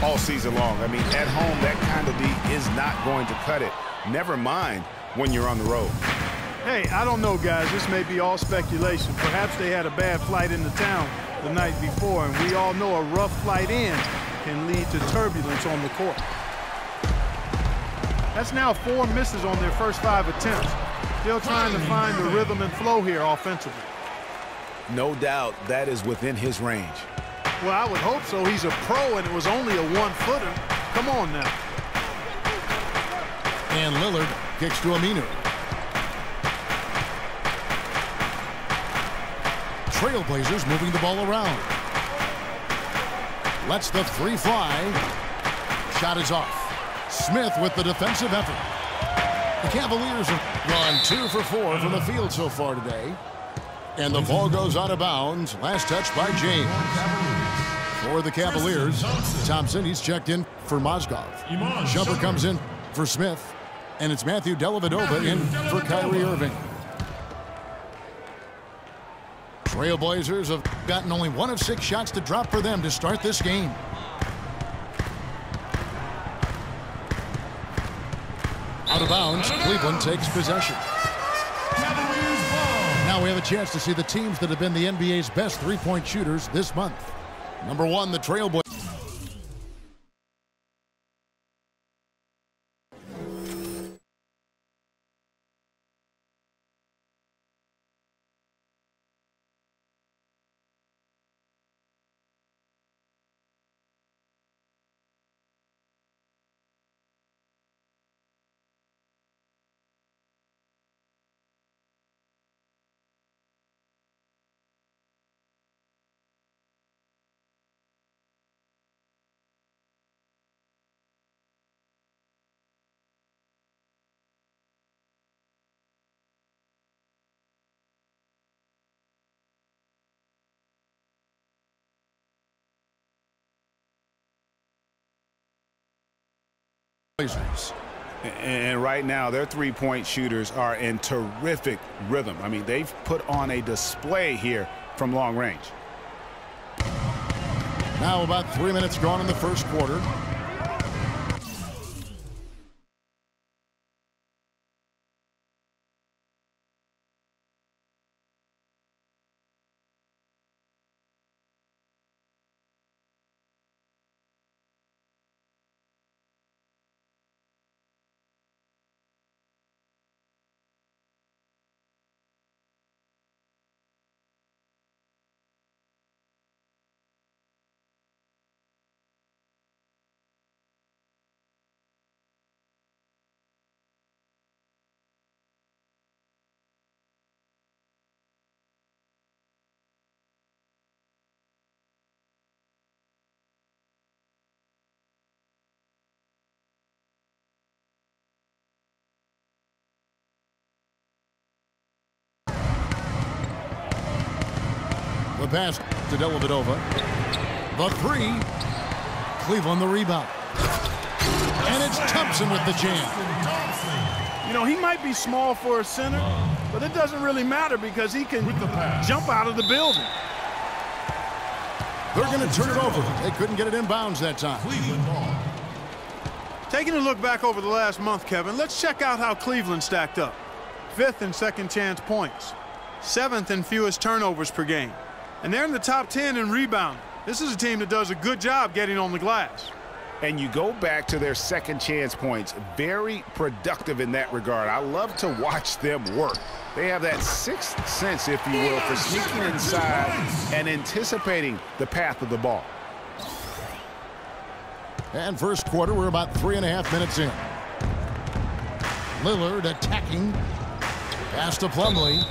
all season long. I mean, at home, that kind of D is not going to cut it. Never mind when you're on the road. Hey, I don't know, guys. This may be all speculation. Perhaps they had a bad flight into town the night before, and we all know a rough flight in can lead to turbulence on the court. That's now 4 misses on their first 5 attempts. Still trying to find the rhythm and flow here offensively. No doubt that is within his range. Well, I would hope so. He's a pro, and it was only a 1-footer. Come on now. And Lillard kicks to Aminu. Trailblazers moving the ball around. Lets the 3 fly. Shot is off. Smith with the defensive effort. The Cavaliers have gone 2 for 4 from the field so far today. And the ball goes out of bounds. Last touch by James. For the Cavaliers, Thompson, he's checked in for Mozgov. Shumpert comes in for Smith. And it's Matthew Dellavedova in for Kyrie Irving. Trailblazers have gotten only 1 of 6 shots to drop for them to start this game. Out of bounds, Cleveland takes possession. Now we have a chance to see the teams that have been the NBA's best three-point shooters this month. Number 1, the Trailblazers. And right now, their three-point shooters are in terrific rhythm. I mean, they've put on a display here from long range. Now about 3 minutes gone in the first quarter. The pass to Dellavedova. The 3. Cleveland the rebound. And it's Thompson with the jam. You know, he might be small for a center, but it doesn't really matter because he can jump out of the building. They're going to turn it over. They couldn't get it in bounds that time. Cleveland ball. Taking a look back over the last month, Kevin, let's check out how Cleveland stacked up. 5th in second chance points. 7th in fewest turnovers per game. And they're in the top 10 in rebounding. This is a team that does a good job getting on the glass. And you go back to their second chance points. Very productive in that regard. I love to watch them work. They have that 6th sense, if you will, for sneaking inside and anticipating the path of the ball. And first quarter, we're about 3.5 minutes in. Lillard attacking. Pass to Plumlee.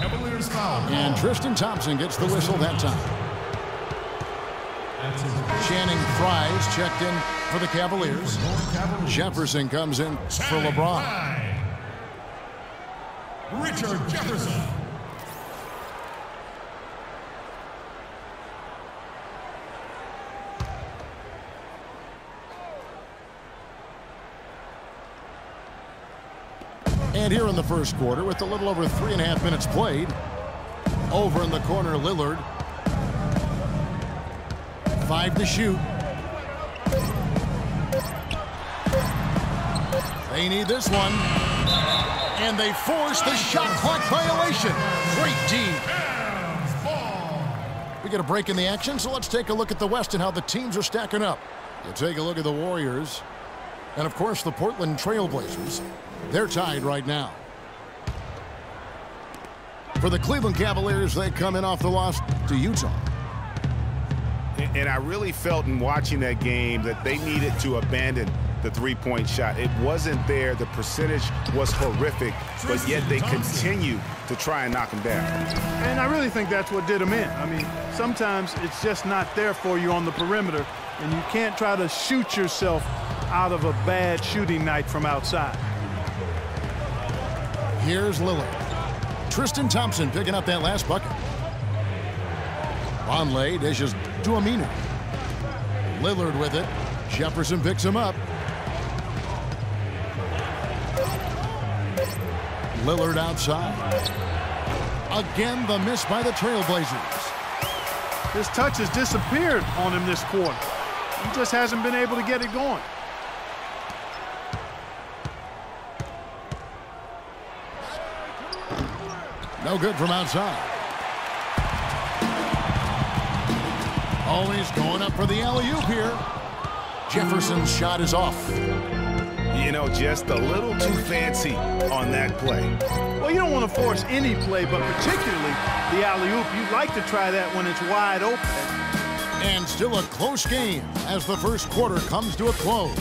And Tristan Thompson gets the whistle that time. Channing Frye's checked in for the Cavaliers. Jefferson comes in for LeBron. Richard Jefferson. And here in the first quarter, with a little over 3.5 minutes played, over in the corner, Lillard. 5 to shoot. They need this one. And they force the shot clock violation. Great D. We get a break in the action, so let's take a look at the West and how the teams are stacking up. You take a look at the Warriors. And, of course, the Portland Trail Blazers. They're tied right now. For the Cleveland Cavaliers, they come in off the loss to Utah. And I really felt in watching that game that they needed to abandon the three-point shot. It wasn't there. The percentage was horrific, but yet they continue to try and knock them down. And I really think that's what did them in. I mean, sometimes it's just not there for you on the perimeter, and you can't try to shoot yourself out of a bad shooting night from outside. Here's Lillard. Tristan Thompson picking up that last bucket. Vonleh dishes to Aminu. Lillard with it. Jefferson picks him up. Lillard outside. Again, the miss by the Trailblazers. His touch has disappeared on him this quarter. He just hasn't been able to get it going. No good from outside. Always going up for the alley-oop here. Jefferson's shot is off. You know, just a little too fancy on that play. Well, you don't want to force any play, but particularly the alley-oop. You'd like to try that when it's wide open. And still a close game as the first quarter comes to a close.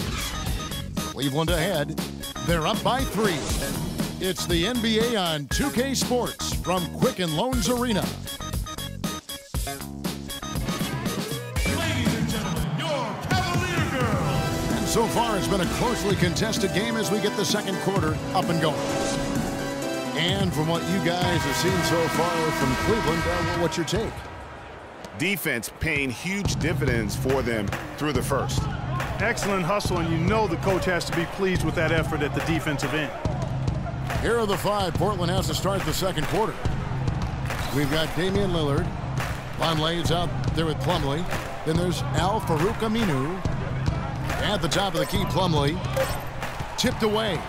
Cleveland ahead. They're up by 3. It's the NBA on 2K Sports from Quicken Loans Arena. Ladies and gentlemen, your Cavalier girls. And so far, it's been a closely contested game as we get the second quarter up and going. And from what you guys have seen so far from Cleveland, what's your take? Defense paying huge dividends for them through the first. Excellent hustle, and you know the coach has to be pleased with that effort at the defensive end. Here are the 5 Portland has to start the second quarter. We've got Damian Lillard. Vonleh's out there with Plumlee. Then there's Al-Farouq Aminu. At the top of the key, Plumlee. Tipped away.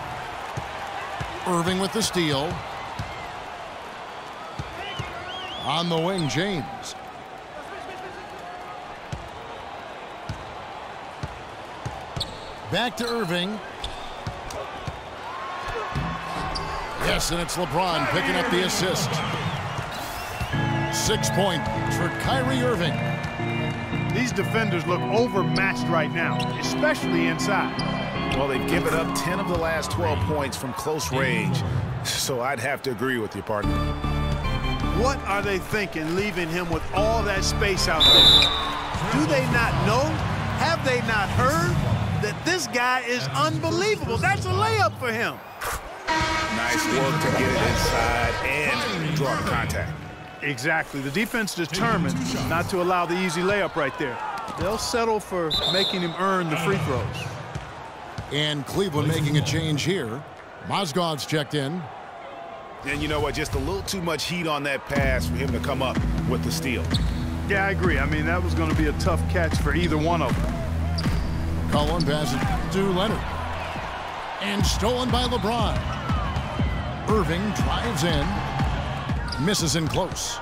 Irving with the steal. On the wing, James. Back to Irving. Yes, and it's LeBron picking up the assist. 6 points for Kyrie Irving. These defenders look overmatched right now, especially inside. Well, they've given up 10 of the last 12 points from close range, so I'd have to agree with you, partner. What are they thinking, leaving him with all that space out there? Do they not know? Have they not heard that this guy is unbelievable? That's a layup for him. Nice work to get it inside and draw the contact. Exactly. The defense determined not to allow the easy layup right there. They'll settle for making him earn the free throws. And Cleveland making a change here. Mozgov's checked in. And you know what? Just a little too much heat on that pass for him to come up with the steal. Yeah, I agree. I mean, that was going to be a tough catch for either one of them. Cullen passes to Leonard. And stolen by LeBron. Irving drives in. Misses in close.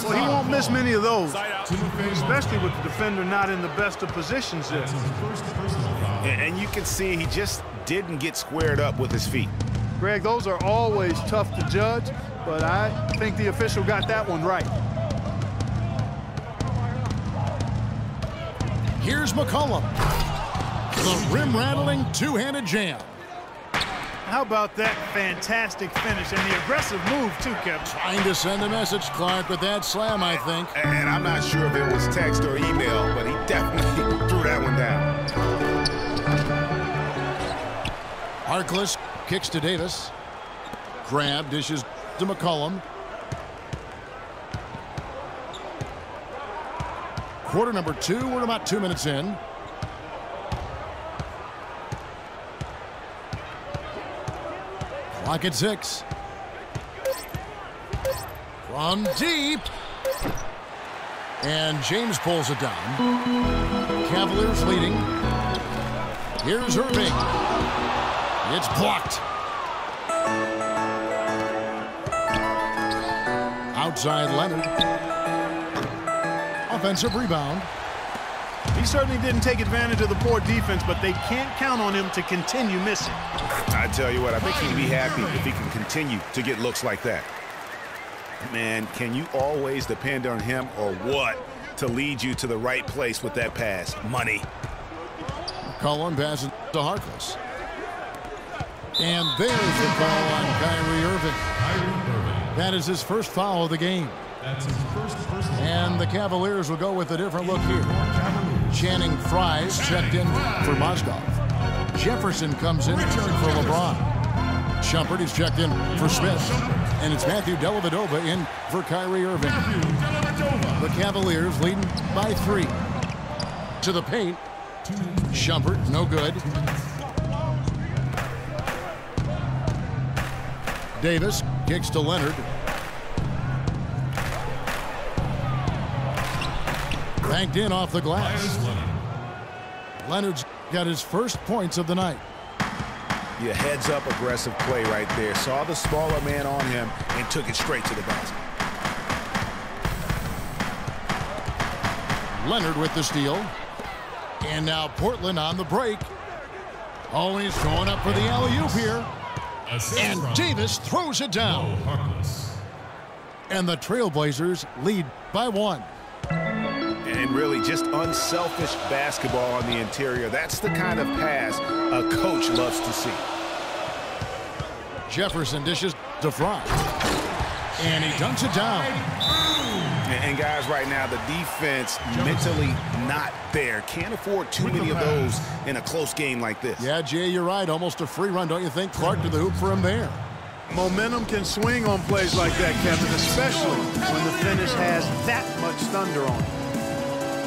Well, he won't miss many of those, especially with the defender not in the best of positions there. And you can see he just didn't get squared up with his feet. Greg, those are always tough to judge, but I think the official got that one right. Here's McCollum. The rim-rattling two-handed jam. How about that fantastic finish and the aggressive move, too, Kevin? Trying to send a message, Clark, with that slam, I think. And I'm not sure if it was text or email, but he definitely threw that one down. Harkless kicks to Davis. Grab, dishes to McCollum. Quarter number 2, we're about 2 minutes in. Clock at 6. From deep. And James pulls it down. Cavaliers leading. Here's Irving. It's blocked. Outside Leonard. Offensive rebound. He certainly didn't take advantage of the poor defense, but they can't count on him to continue missing. I tell you what, I think he'd be happy if he can continue to get looks like that. Man, can you always depend on him or what to lead you to the right place with that pass? Money. Cullen passes to Harkless. And there's the call on Kyrie Irving. That is his first foul of the game. And the Cavaliers will go with a different look here. Channing Frye's checked in for Mozgov. Jefferson comes in return for LeBron. Shumpert is checked in for Smith. And it's Matthew Dellavedova in for Kyrie Irving. The Cavaliers leading by 3. To the paint. Shumpert, no good. Davis kicks to Leonard. Banked in off the glass. Leonard's got his first points of the night. Yeah, heads up aggressive play right there. Saw the smaller man on him and took it straight to the basket. Leonard with the steal. And now Portland on the break. Oh, he's going up for the alley-oop here. And Davis throws it down. And the Trailblazers lead by 1. And really just unselfish basketball on the interior. That's the kind of pass a coach loves to see. Jefferson dishes to Fry. And he dunks it down. And guys, right now, the defense mentally not there. Can't afford too many of those in a close game like this. Yeah, Jay, you're right. Almost a free run, don't you think? Clark to the hoop for him there. Momentum can swing on plays like that, Kevin, especially when the finish has that much thunder on it.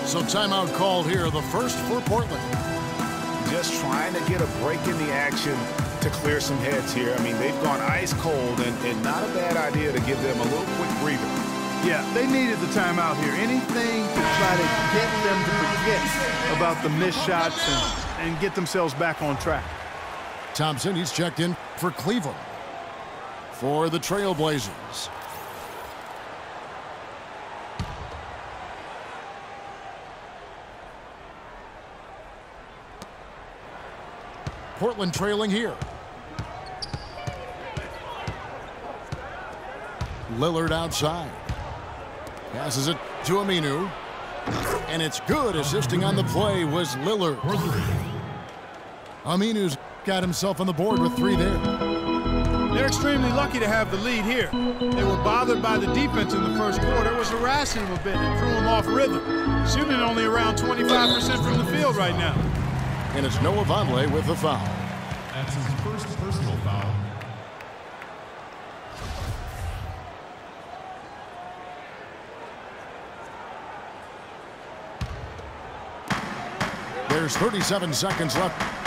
So timeout called here, the first for Portland. Just trying to get a break in the action to clear some heads here. I mean, they've gone ice cold, and not a bad idea to give them a little quick breather. Yeah, they needed the timeout here. Anything to try to get them to forget about the missed shots and get themselves back on track. Thompson, he's checked in for Cleveland. For the Trailblazers. Portland trailing here. Lillard outside. Passes it to Aminu. And it's good. Assisting on the play was Lillard. Aminu's got himself on the board with 3 there. They're extremely lucky to have the lead here. They were bothered by the defense in the first quarter. It was harassing them a bit and threw them off rhythm. Shooting only around 25% from the field right now. And it's Noah Vonleh with the foul. That's his first personal foul. There's 37 seconds left